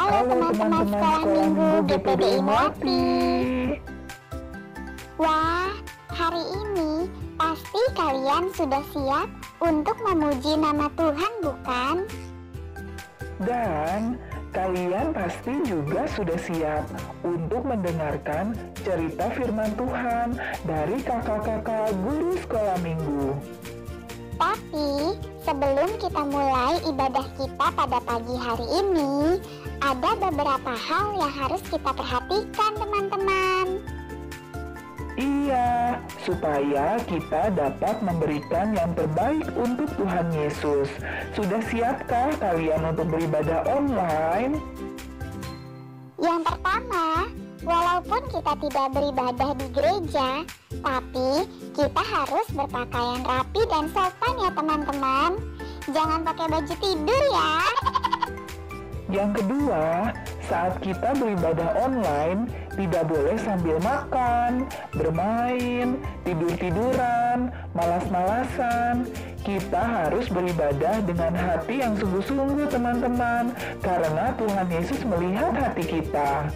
Halo teman-teman sekolah minggu GPDI Melati. Wah, hari ini pasti kalian sudah siap untuk memuji nama Tuhan, bukan? Dan kalian pasti juga sudah siap untuk mendengarkan cerita firman Tuhan dari kakak-kakak guru sekolah minggu. Tapi sebelum kita mulai ibadah kita pada pagi hari ini, ada beberapa hal yang harus kita perhatikan, teman-teman. Iya, supaya kita dapat memberikan yang terbaik untuk Tuhan Yesus. Sudah siapkah kalian untuk beribadah online? Yang pertama, walaupun kita tidak beribadah di gereja, tapi kita harus berpakaian rapi dan sopan ya teman-teman. Jangan pakai baju tidur ya. Yang kedua, saat kita beribadah online, tidak boleh sambil makan, bermain, tidur-tiduran, malas-malasan. Kita harus beribadah dengan hati yang sungguh-sungguh teman-teman, karena Tuhan Yesus melihat hati kita.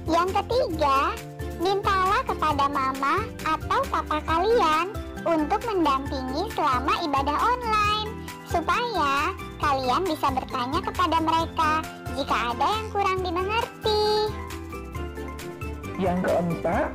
Yang ketiga, mintalah kepada mama atau papa kalian untuk mendampingi selama ibadah online, supaya kalian bisa bertanya kepada mereka jika ada yang kurang dimengerti. Yang keempat,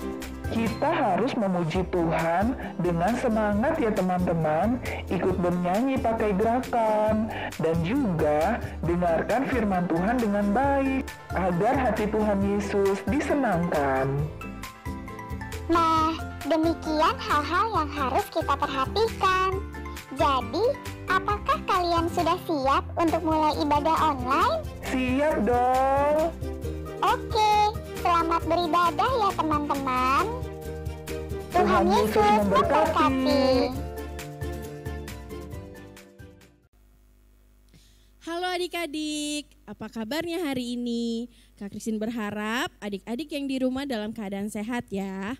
kita harus memuji Tuhan dengan semangat ya teman-teman, ikut bernyanyi pakai gerakan, dan juga dengarkan firman Tuhan dengan baik, agar hati Tuhan Yesus disenangkan. Nah, demikian hal-hal yang harus kita perhatikan. Jadi, apakah kalian sudah siap untuk mulai ibadah online? Siap dong! Oke, selamat beribadah ya teman-teman. Tuhan Yesus memberkati. Halo adik-adik, apa kabarnya hari ini? Kak Christine berharap adik-adik yang di rumah dalam keadaan sehat ya.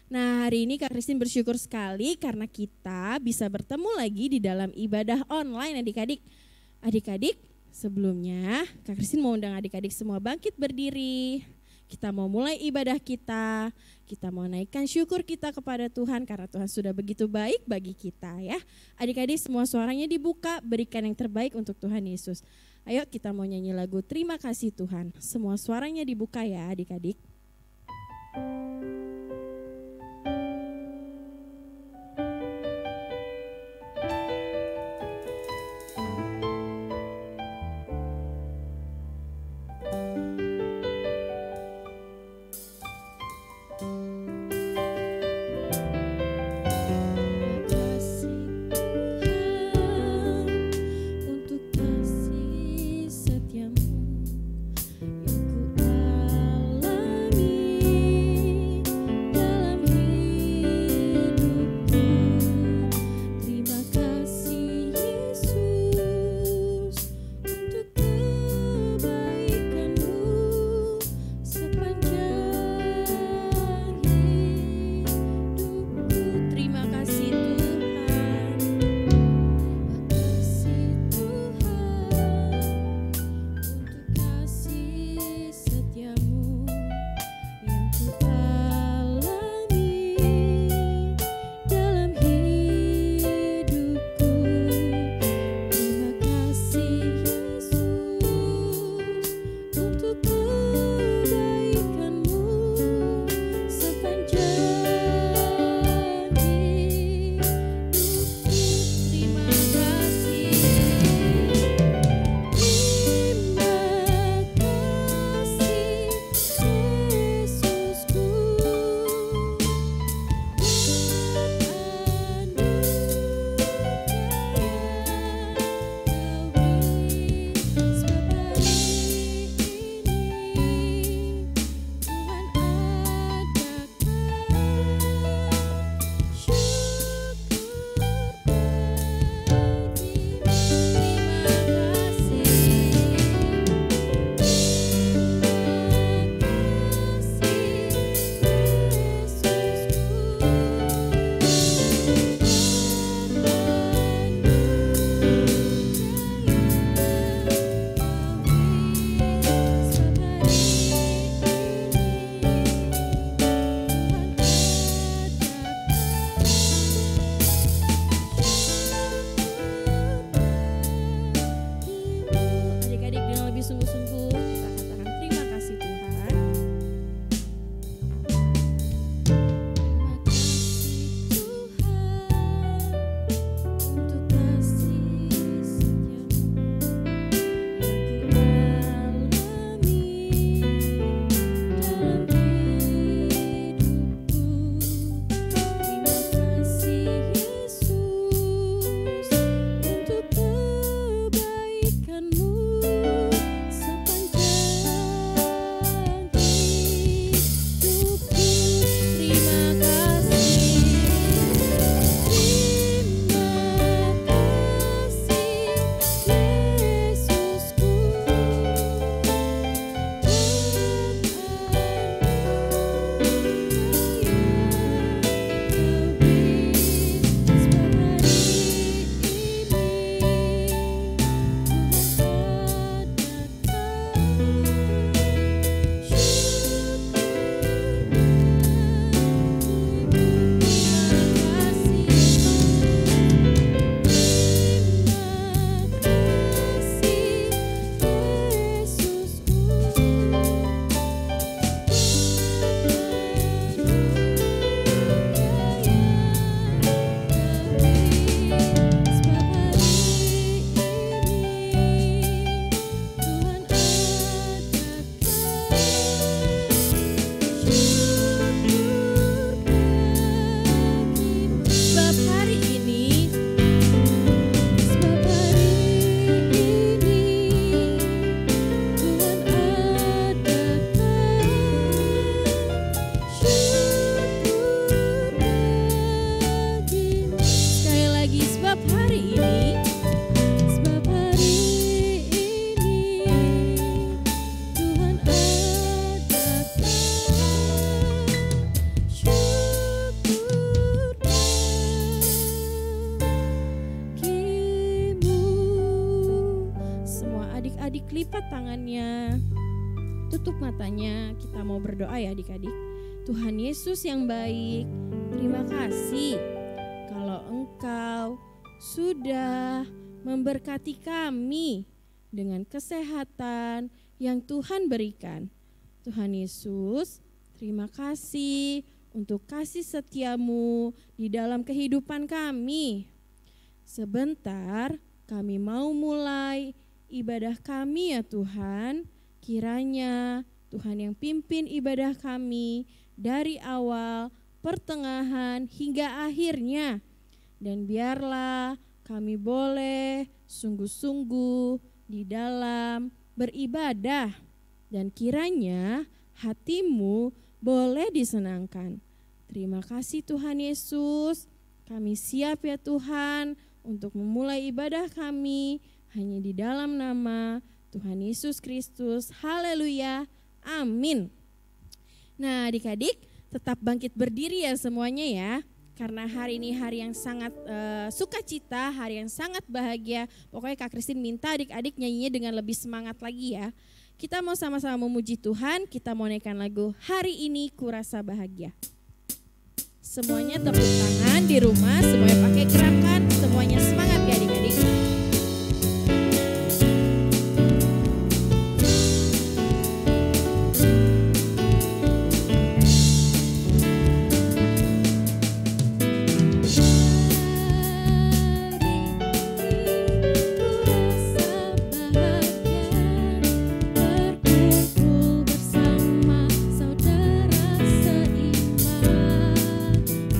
Nah, hari ini Kak Christine bersyukur sekali karena kita bisa bertemu lagi di dalam ibadah online adik-adik. Adik-adik, sebelumnya Kak Christine mau undang adik-adik semua bangkit berdiri. Kita mau mulai ibadah kita mau naikkan syukur kita kepada Tuhan karena Tuhan sudah begitu baik bagi kita ya. Adik-adik semua suaranya dibuka, berikan yang terbaik untuk Tuhan Yesus. Ayo kita mau nyanyi lagu Terima Kasih Tuhan. Semua suaranya dibuka ya adik-adik. Yang ku alami tangannya, tutup matanya, kita mau berdoa ya adik-adik. Tuhan Yesus yang baik, terima kasih kalau Engkau sudah memberkati kami dengan kesehatan yang Tuhan berikan. Tuhan Yesus, terima kasih untuk kasih setia-Mu di dalam kehidupan kami. Sebentar kami mau mulai ibadah kami ya Tuhan. Kiranya Tuhan yang pimpin ibadah kami dari awal, pertengahan hingga akhirnya. Dan biarlah kami boleh sungguh-sungguh di dalam beribadah. Dan kiranya hati-Mu boleh disenangkan. Terima kasih Tuhan Yesus. Kami siap ya Tuhan untuk memulai ibadah kami hanya di dalam nama Tuhan Yesus Kristus. Haleluya. Amin. Nah adik-adik tetap bangkit berdiri ya semuanya ya. Karena hari ini hari yang sangat sukacita, hari yang sangat bahagia. Pokoknya Kak Christine minta adik-adik nyanyinya dengan lebih semangat lagi ya. Kita mau sama-sama memuji Tuhan, kita mau naikkan lagu Hari Ini Kurasa Bahagia. Semuanya tepuk tangan di rumah, semuanya pakai gerakan, semuanya semangat ya adik-adik.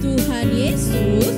Tuhan Yesus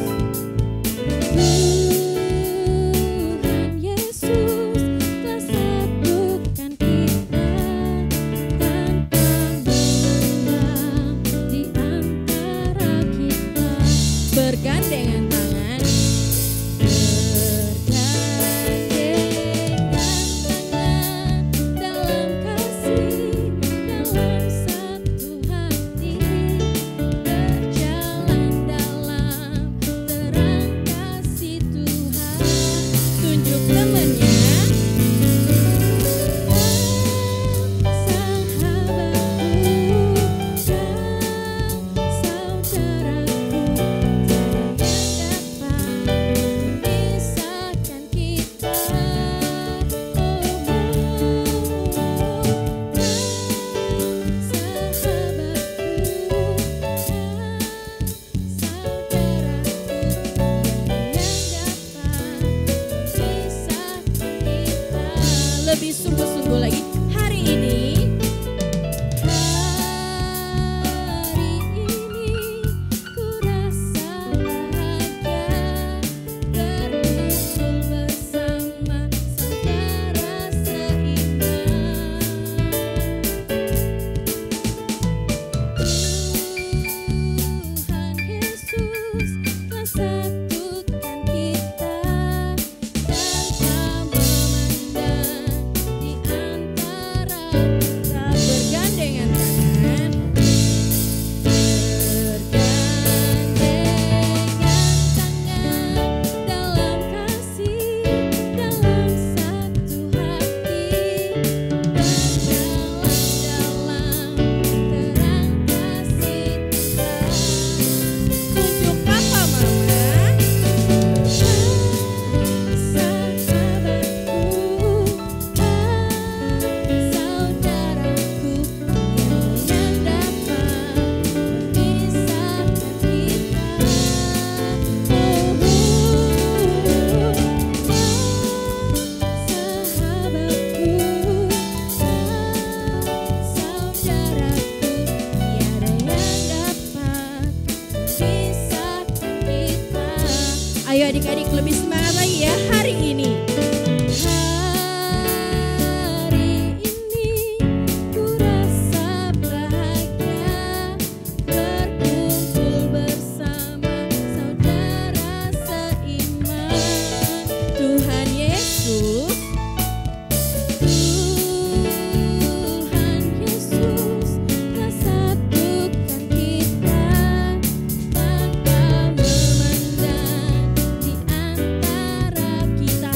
lebih sungguh-sungguh lagi hari ini. Hari ini ku rasa bahagia berkumpul bersama saudara seiman. Tuhan Yesus telah satukan kita tanpa memandang di antara kita bergandengan tangan, dalam kasih, dalam satu hati, berjalan dalam terang kasih Tuhan. Tunjuk apa mama? Ayo adik-adik lebih semangat lagi ya hari ini. Hari ini ku rasa bahagia berkumpul bersama saudara seiman. Tuhan Yesus, Tuhan Yesus telah satukan kita tanpa memandang di antara kita.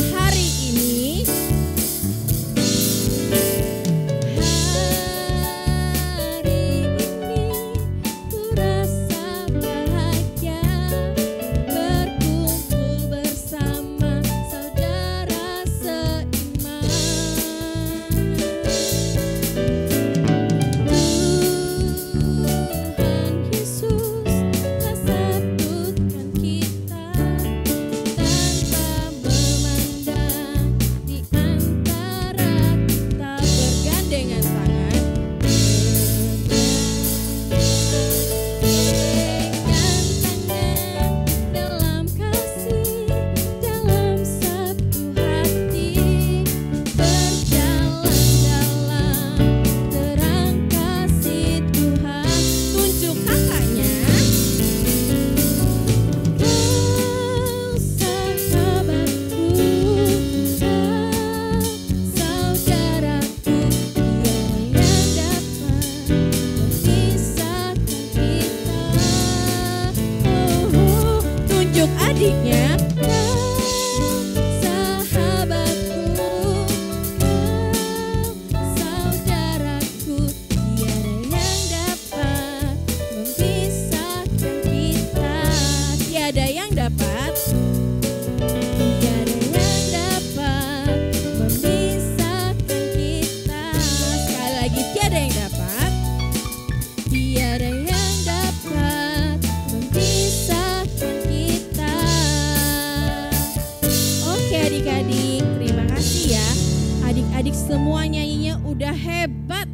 Semua nyanyinya udah hebat,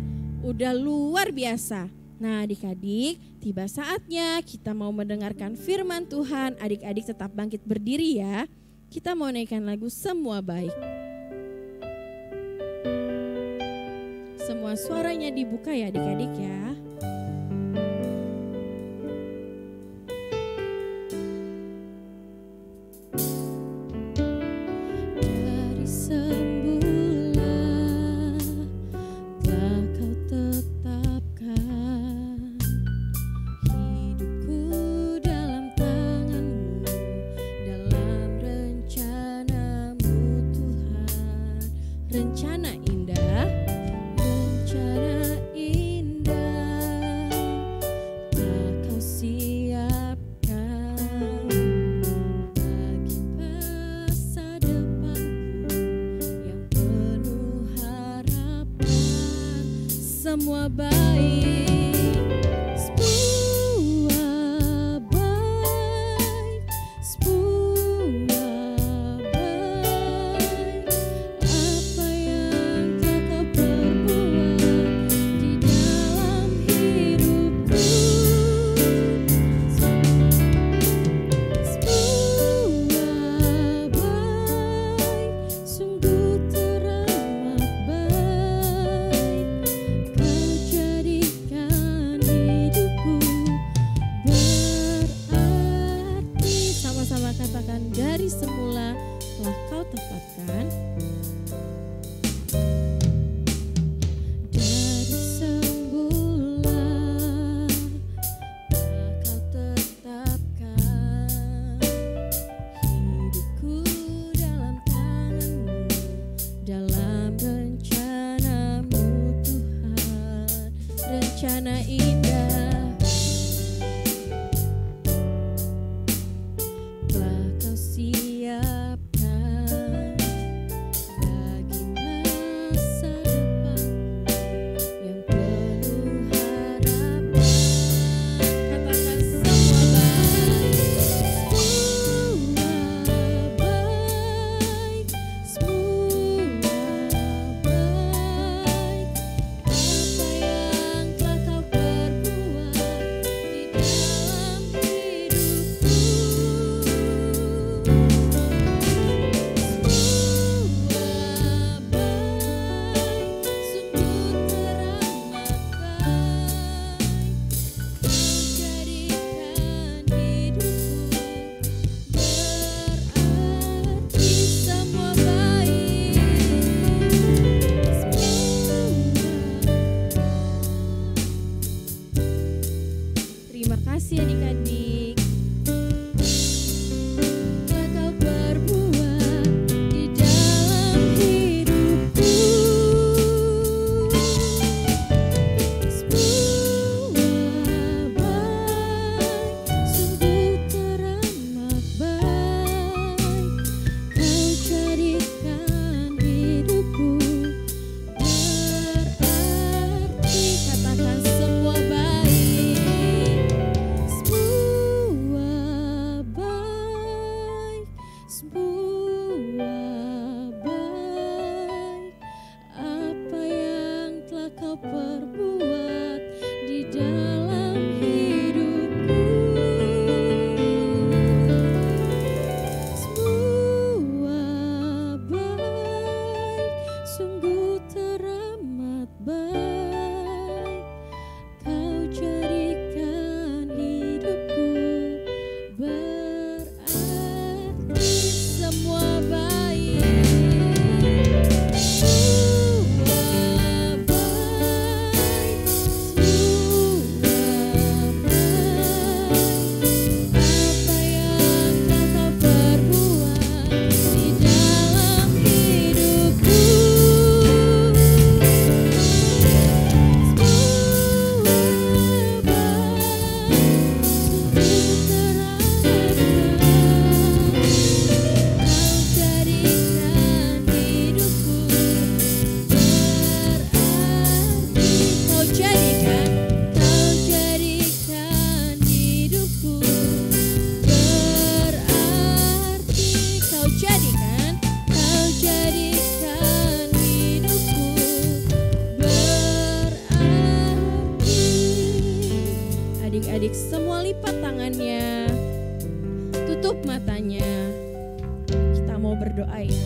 udah luar biasa. Nah adik-adik, tiba saatnya kita mau mendengarkan firman Tuhan. Adik-adik tetap bangkit berdiri ya. Kita mau naikkan lagu Semua Baik. Semua suaranya dibuka ya adik-adik ya. Rencana indah, telah kau siapkan bagi masa depanku yang penuh harapan. Semua baik, semua baik, semua baik. Apa yang telah kau perbuat di dalam hidupku, semua baik, sungguh teramat baik. Kau jadikan hidupku berarti. Sama-sama katakan, dari semula telah kau tetapkan. Dari semula telah kau tetapkan hidupku dalam tanganmu, dalam rencanamu Tuhan. Rencana indah telah kau siapkan bagi masa depanku yang penuh harapan. Katakan semua baik, semua baik, semua baik. Apa yang telah kau perbuat di dalam hidupku, semua baik, sungguh teramat baik. Kau jadikan hidupku berarti. Semua baik, terima kasih adik-adik. Telah kau perbuat di dalam hidupku, semua baik, sungguh teramat baik. Kau jadikan hidupku berarti. Katakan semua baik, semua Adik-adik semua lipat tangannya, tutup matanya. Kita mau berdoa ya.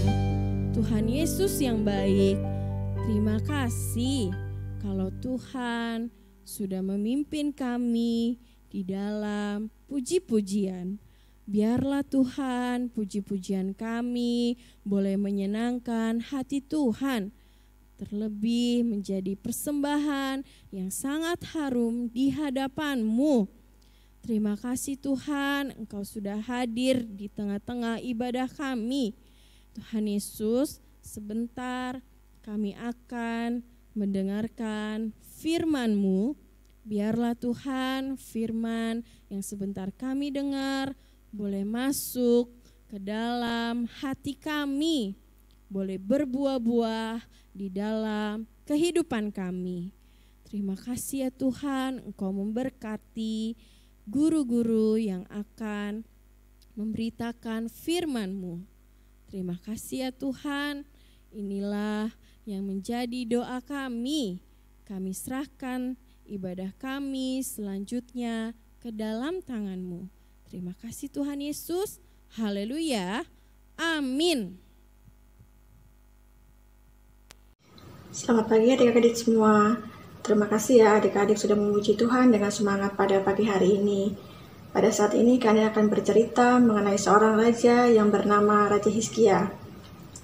Tuhan Yesus yang baik, terima kasih kalau Tuhan sudah memimpin kami di dalam puji-pujian. Biarlah Tuhan puji-pujian kami boleh menyenangkan hati Tuhan, terlebih menjadi persembahan yang sangat harum di hadapan-Mu. Terima kasih Tuhan, Engkau sudah hadir di tengah-tengah ibadah kami. Tuhan Yesus, sebentar kami akan mendengarkan firman-Mu. Biarlah Tuhan firman yang sebentar kami dengar boleh masuk ke dalam hati kami, boleh berbuah-buah di dalam kehidupan kami. Terima kasih ya Tuhan, Engkau memberkati guru-guru yang akan memberitakan firman-Mu. Terima kasih ya Tuhan, inilah yang menjadi doa kami. Kami serahkan ibadah kami selanjutnya ke dalam tangan-Mu. Terima kasih Tuhan Yesus, haleluya, amin. Selamat pagi adik-adik semua. Terima kasih ya adik-adik sudah memuji Tuhan dengan semangat pada pagi hari ini. Pada saat ini kami akan bercerita mengenai seorang raja yang bernama Raja Hizkia.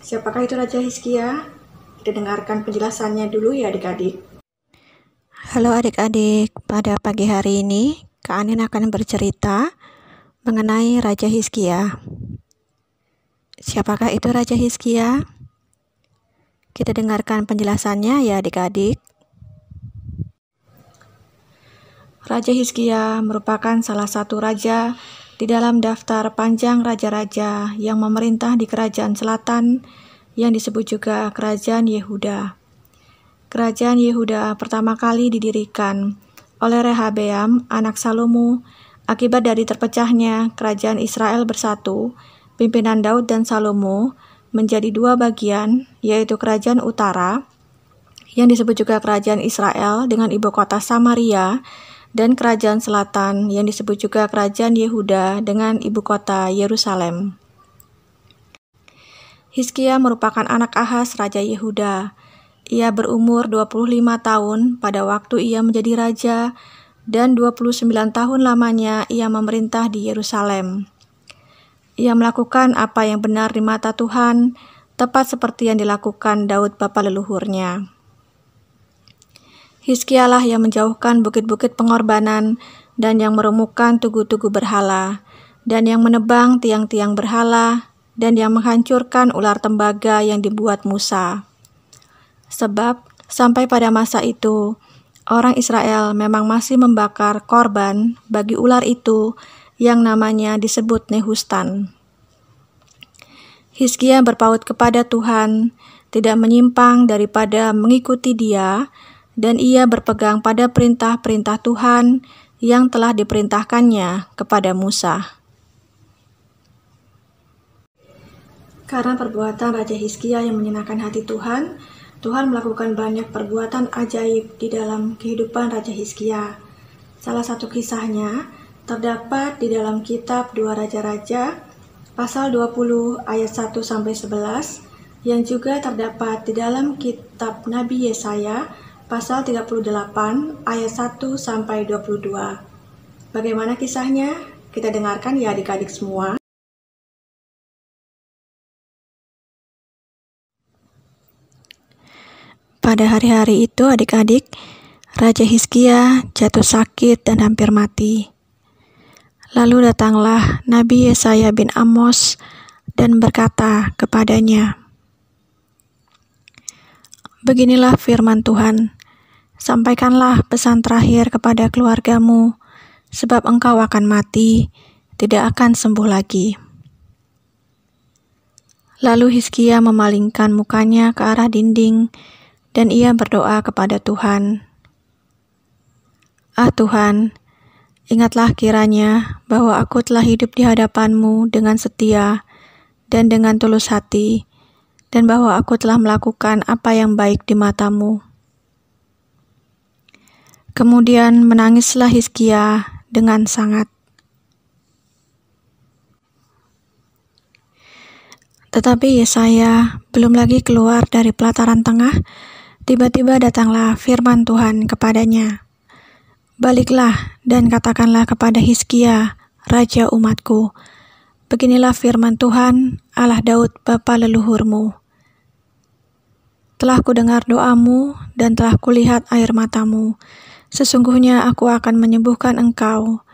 Siapakah itu Raja Hizkia? Kita dengarkan penjelasannya dulu ya adik-adik. Halo adik-adik, pada pagi hari ini Kak Anin akan bercerita mengenai Raja Hizkia. Siapakah itu Raja Hizkia? Kita dengarkan penjelasannya ya adik-adik. Raja Hizkia merupakan salah satu raja di dalam daftar panjang raja-raja yang memerintah di kerajaan selatan yang disebut juga Kerajaan Yehuda. Kerajaan Yehuda pertama kali didirikan oleh Rehabeam, anak Salomo, akibat dari terpecahnya kerajaan Israel bersatu. Pimpinan Daud dan Salomo menjadi dua bagian, yaitu kerajaan utara yang disebut juga kerajaan Israel dengan ibu kota Samaria, dan kerajaan selatan yang disebut juga kerajaan Yehuda dengan ibu kota Yerusalem. Hizkia merupakan anak Ahaz, Raja Yehuda. Ia berumur 25 tahun pada waktu ia menjadi raja, dan 29 tahun lamanya ia memerintah di Yerusalem. Ia melakukan apa yang benar di mata Tuhan, tepat seperti yang dilakukan Daud bapa leluhurnya. Hizkialah yang menjauhkan bukit-bukit pengorbanan dan yang meremukkan tugu-tugu berhala, dan yang menebang tiang-tiang berhala, dan yang menghancurkan ular tembaga yang dibuat Musa. Sebab sampai pada masa itu, orang Israel memang masih membakar korban bagi ular itu yang namanya disebut Nehustan. Hizkia berpaut kepada Tuhan, tidak menyimpang daripada mengikuti Dia, dan ia berpegang pada perintah-perintah Tuhan yang telah diperintahkannya kepada Musa. Karena perbuatan Raja Hizkia yang menyenangkan hati Tuhan, Tuhan melakukan banyak perbuatan ajaib di dalam kehidupan Raja Hizkia. Salah satu kisahnya terdapat di dalam kitab 2 Raja-Raja pasal 20 ayat 1-11, yang juga terdapat di dalam kitab Nabi Yesaya pasal 38 ayat 1-22. Bagaimana kisahnya? Kita dengarkan ya adik-adik semua. Pada hari-hari itu adik-adik, Raja Hizkia jatuh sakit dan hampir mati. Lalu datanglah Nabi Yesaya bin Amos dan berkata kepadanya, "Beginilah firman Tuhan, sampaikanlah pesan terakhir kepada keluargamu, sebab engkau akan mati, tidak akan sembuh lagi." Lalu Hizkia memalingkan mukanya ke arah dinding, dan ia berdoa kepada Tuhan, "Ah Tuhan, ingatlah kiranya bahwa aku telah hidup di hadapan-Mu dengan setia dan dengan tulus hati, dan bahwa aku telah melakukan apa yang baik di mata-Mu. Kemudian menangislah Hizkia dengan sangat. Tetapi Yesaya belum lagi keluar dari pelataran tengah, tiba-tiba datanglah firman Tuhan kepadanya. Baliklah dan katakanlah kepada Hizkia, raja umatku, beginilah firman Tuhan, Allah Daud bapa leluhurmu. Telah kudengar doamu dan telah kulihat air matamu. Sesungguhnya aku akan menyembuhkan engkau.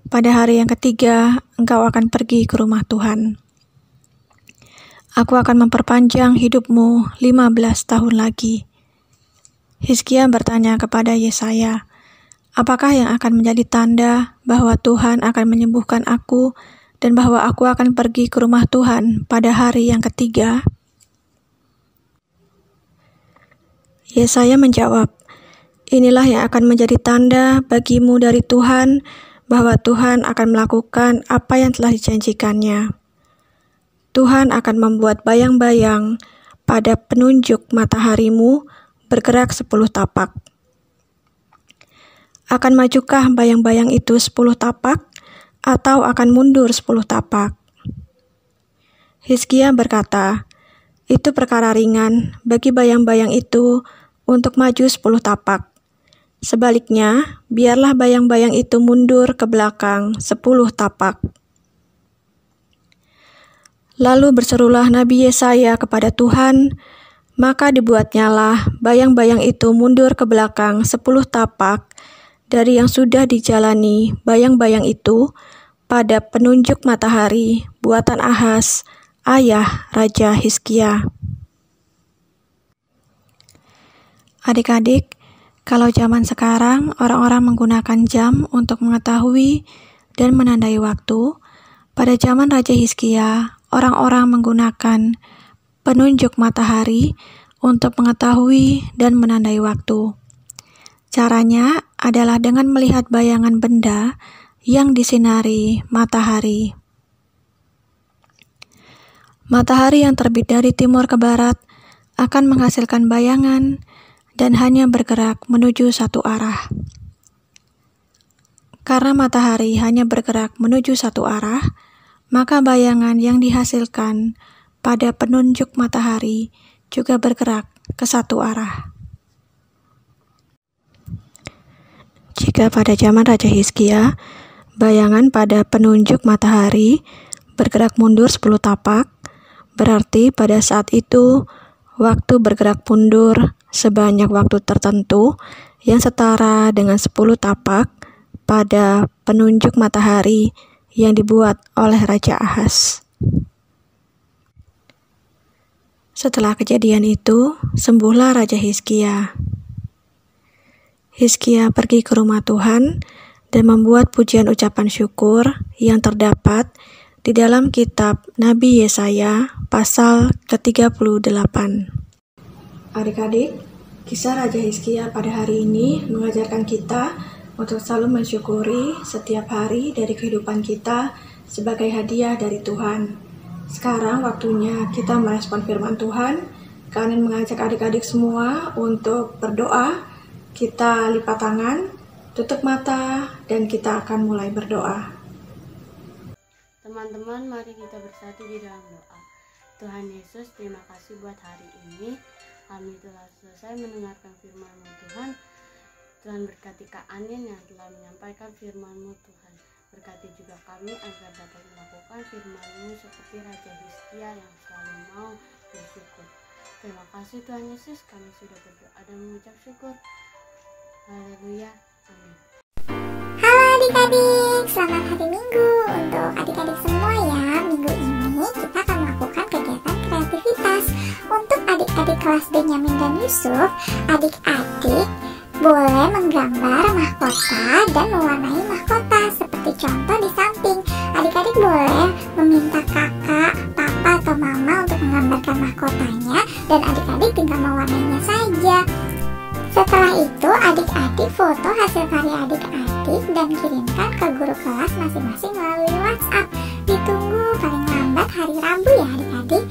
Pada hari yang ketiga, engkau akan pergi ke rumah Tuhan. Aku akan memperpanjang hidupmu 15 tahun lagi. Hizkia bertanya kepada Yesaya, apakah yang akan menjadi tanda bahwa Tuhan akan menyembuhkan aku dan bahwa aku akan pergi ke rumah Tuhan pada hari yang ketiga? Yesaya menjawab, inilah yang akan menjadi tanda bagimu dari Tuhan bahwa Tuhan akan melakukan apa yang telah dijanjikannya. Tuhan akan membuat bayang-bayang pada penunjuk mataharimu bergerak 10 tapak. Akan majukah bayang-bayang itu 10 tapak atau akan mundur 10 tapak? Hizkia berkata, itu perkara ringan bagi bayang-bayang itu untuk maju 10 tapak. Sebaliknya, biarlah bayang-bayang itu mundur ke belakang 10 tapak. Lalu berserulah Nabi Yesaya kepada Tuhan, maka dibuatnyalah bayang-bayang itu mundur ke belakang 10 tapak dari yang sudah dijalani bayang-bayang itu pada penunjuk matahari buatan Ahaz, ayah Raja Hizkia. Adik-adik, kalau zaman sekarang orang-orang menggunakan jam untuk mengetahui dan menandai waktu, pada zaman Raja Hizkia, orang-orang menggunakan penunjuk matahari untuk mengetahui dan menandai waktu. Caranya adalah dengan melihat bayangan benda yang disinari matahari. Matahari yang terbit dari timur ke barat akan menghasilkan bayangan dan hanya bergerak menuju satu arah. Karena matahari hanya bergerak menuju satu arah, maka bayangan yang dihasilkan pada penunjuk matahari juga bergerak ke satu arah. Jika pada zaman Raja Hizkia, bayangan pada penunjuk matahari bergerak mundur 10 tapak, berarti pada saat itu waktu bergerak mundur sebanyak waktu tertentu yang setara dengan 10 tapak pada penunjuk matahari yang dibuat oleh Raja Ahaz. Setelah kejadian itu, sembuhlah Raja Hizkia. Hizkia pergi ke rumah Tuhan dan membuat pujian ucapan syukur yang terdapat di dalam kitab Nabi Yesaya pasal ke-38. Adik-adik, kisah Raja Hizkia pada hari ini mengajarkan kita untuk selalu mensyukuri setiap hari dari kehidupan kita sebagai hadiah dari Tuhan. Sekarang waktunya kita merespon firman Tuhan. Kami mengajak adik-adik semua untuk berdoa. Kita lipat tangan, tutup mata, dan kita akan mulai berdoa. Teman-teman, mari kita bersatu di dalam doa. Tuhan Yesus, terima kasih buat hari ini. Kami telah selesai mendengarkan firman-Mu Tuhan. Tuhan berkati Kak Anin yang telah menyampaikan firman-Mu Tuhan. Berkati juga kami agar dapat melakukan firman-Mu seperti Raja Hizkia yang selalu mau bersyukur. Terima kasih Tuhan Yesus, kami sudah berdoa dan mengucap syukur. Haleluya, amin. Halo adik-adik, selamat hari Minggu. Untuk adik-adik semua ya, minggu ini kita akan melakukan kegiatan kreativitas. Untuk adik-adik kelas Benyamin dan Yusuf, adik-adik boleh menggambar mahkota dan mewarnai mahkota. Seperti contoh di samping, adik-adik boleh meminta kakak, papa, atau mama untuk menggambarkan mahkotanya, dan adik-adik tinggal mewarnainya saja. Setelah itu, adik-adik foto hasil karya adik-adik dan kirimkan ke guru kelas masing-masing melalui WhatsApp. Ditunggu paling lambat hari Rabu ya adik-adik.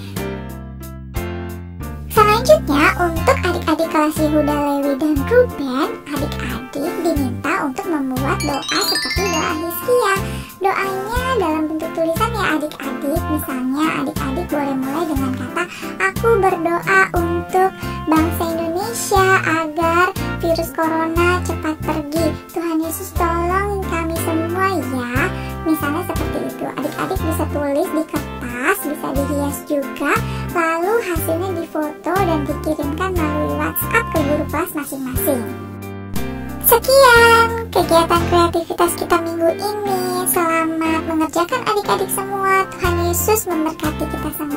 Selanjutnya, untuk adik-adik kelas Yehuda, Lewi, dan Ruben, adik-adik adik-adik diminta untuk membuat doa seperti doa Hizkia. Doanya dalam bentuk tulisan ya adik-adik. Misalnya adik-adik boleh mulai dengan kata, aku berdoa untuk bangsa Indonesia agar virus corona cepat pergi. Tuhan Yesus tolong kami semua ya. Misalnya seperti itu. Adik-adik bisa tulis di kertas, bisa dihias juga, lalu hasilnya difoto dan dikirimkan melalui WhatsApp ke guru kelas masing-masing. Sekian kegiatan kreativitas kita minggu ini. Selamat mengerjakan adik-adik semua. Tuhan Yesus memberkati kita semua.